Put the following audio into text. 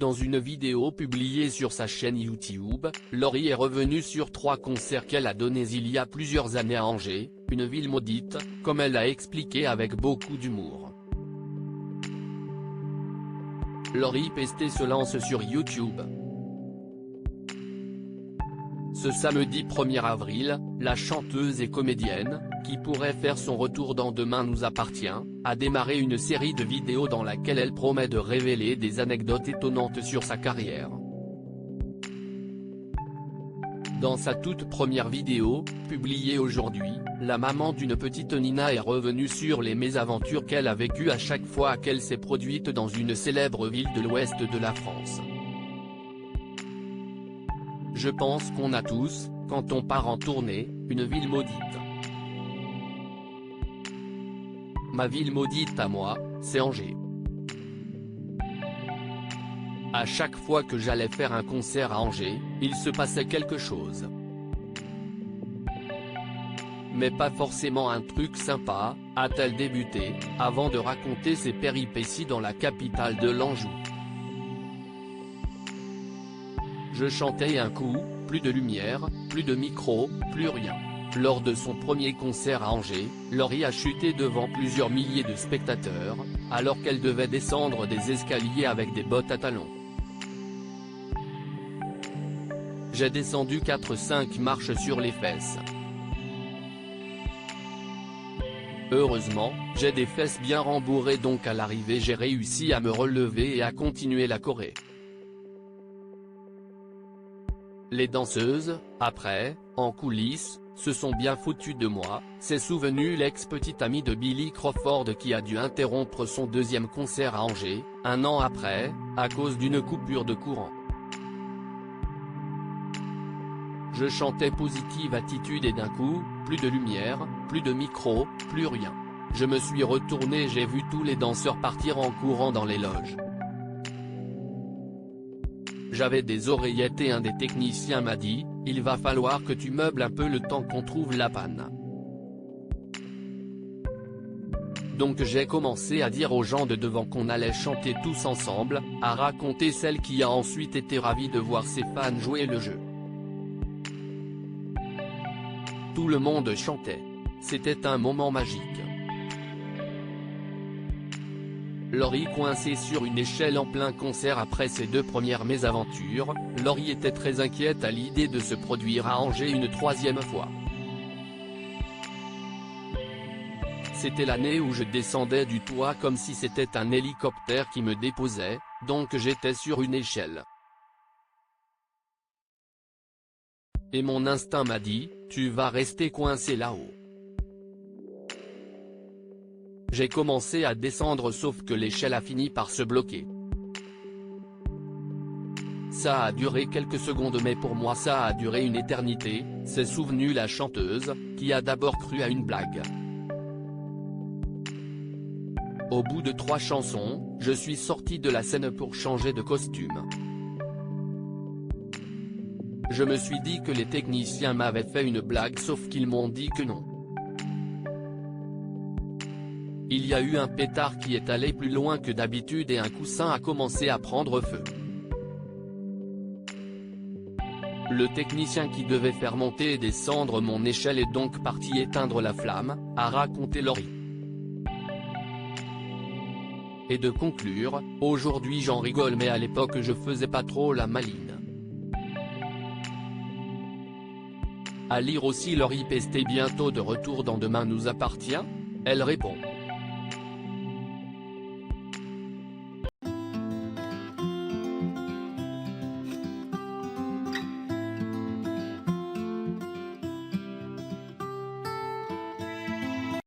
Dans une vidéo publiée sur sa chaîne YouTube, Laurie est revenue sur 3 concerts qu'elle a donnés il y a plusieurs années à Angers, une ville maudite, comme elle l'a expliqué avec beaucoup d'humour. Laurie Pestet se lance sur YouTube. Ce samedi 1er avril, la chanteuse et comédienne, qui pourrait faire son retour dans Demain nous appartient, a démarré une série de vidéos dans laquelle elle promet de révéler des anecdotes étonnantes sur sa carrière. Dans sa toute première vidéo, publiée aujourd'hui, la maman d'une petite Nina est revenue sur les mésaventures qu'elle a vécues à chaque fois qu'elle s'est produite dans une célèbre ville de l'ouest de la France. Je pense qu'on a tous, quand on part en tournée, une ville maudite. Ma ville maudite à moi, c'est Angers. À chaque fois que j'allais faire un concert à Angers, il se passait quelque chose. Mais pas forcément un truc sympa, a-t-elle débuté, avant de raconter ses péripéties dans la capitale de l'Anjou. Je chantais un coup, plus de lumière, plus de micro, plus rien. Lors de son premier concert à Angers, Laurie a chuté devant plusieurs milliers de spectateurs, alors qu'elle devait descendre des escaliers avec des bottes à talons. J'ai descendu 4-5 marches sur les fesses. Heureusement, j'ai des fesses bien rembourrées, donc à l'arrivée j'ai réussi à me relever et à continuer la choré. Les danseuses, après, en coulisses, se sont bien foutues de moi, s'est souvenu l'ex-petite amie de Billy Crawford qui a dû interrompre son deuxième concert à Angers, 1 an après, à cause d'une coupure de courant. Je chantais Positive Attitude et d'un coup, plus de lumière, plus de micro, plus rien. Je me suis retourné et j'ai vu tous les danseurs partir en courant dans les loges. J'avais des oreillettes et un des techniciens m'a dit, il va falloir que tu meubles un peu le temps qu'on trouve la panne. Donc j'ai commencé à dire aux gens de devant qu'on allait chanter tous ensemble, à raconter celle qui a ensuite été ravie de voir ses fans jouer le jeu. Tout le monde chantait. C'était un moment magique. Laurie coincée sur une échelle en plein concert après ses 2 premières mésaventures, Laurie était très inquiète à l'idée de se produire à Angers une 3e fois. C'était l'année où je descendais du toit comme si c'était un hélicoptère qui me déposait, donc j'étais sur une échelle. Et mon instinct m'a dit, tu vas rester coincé là-haut. J'ai commencé à descendre sauf que l'échelle a fini par se bloquer. Ça a duré quelques secondes mais pour moi ça a duré une éternité, s'est souvenue la chanteuse, qui a d'abord cru à une blague. Au bout de 3 chansons, je suis sorti de la scène pour changer de costume. Je me suis dit que les techniciens m'avaient fait une blague sauf qu'ils m'ont dit que non. Il y a eu un pétard qui est allé plus loin que d'habitude et un coussin a commencé à prendre feu. Le technicien qui devait faire monter et descendre mon échelle est donc parti éteindre la flamme, a raconté Laurie. Et de conclure, aujourd'hui j'en rigole mais à l'époque je faisais pas trop la maline. À lire aussi Laurie Pestet bientôt de retour dans Demain nous appartient, elle répond.